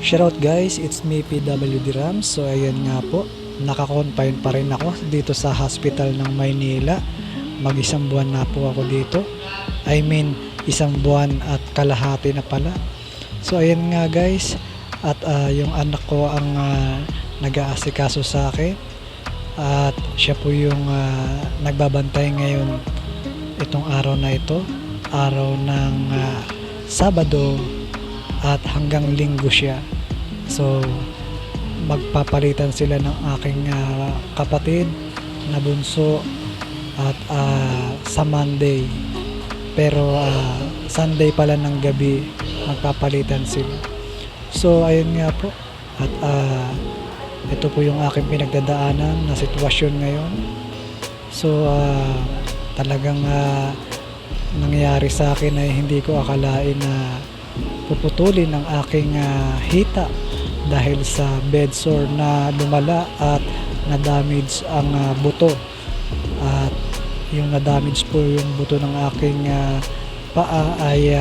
Shoutout guys, it's me PWD Rams. So ayan nga po, naka-confine pa rin ako dito sa hospital ng Maynila. Mag-isang buwan na po ako dito. I mean, isang buwan at kalahati na pala. So ayan nga guys, at yung anak ko ang nag-aasikaso sa akin. At siya po yung nagbabantay ngayon itong araw na ito. Araw ng Sabado at hanggang Linggo siya. So magpapalitan sila ng aking kapatid na bunso at sa Monday, pero Sunday pala ng gabi magpapalitan sila. So ayun nga po, at ito po yung aking pinagdadaanan na sitwasyon ngayon. So talagang nangyari sa akin ay hindi ko akalain na puputulin ang aking hita dahil sa bed sore na lumala at na-damage ang buto. At yung na-damage po yung buto ng aking paa ay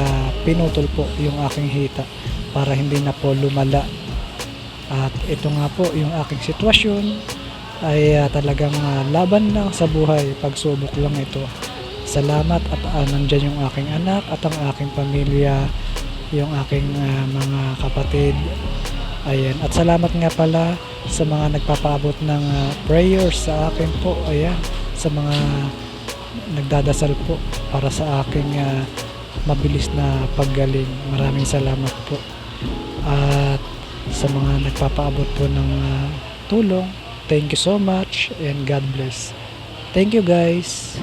pinutol po yung aking hita para hindi na po lumala. At ito nga po yung aking sitwasyon ay talagang laban lang sa buhay, pagsubok lang ito. Salamat at nandyan yung aking anak at ang aking pamilya, yung aking mga kapatid. Ayan, at salamat nga pala sa mga nagpapaabot ng prayers sa akin po. Ayan, sa mga nagdadasal po para sa aking mabilis na paggaling. Maraming salamat po. At sa mga nagpapaabot po ng tulong, thank you so much and God bless. Thank you guys.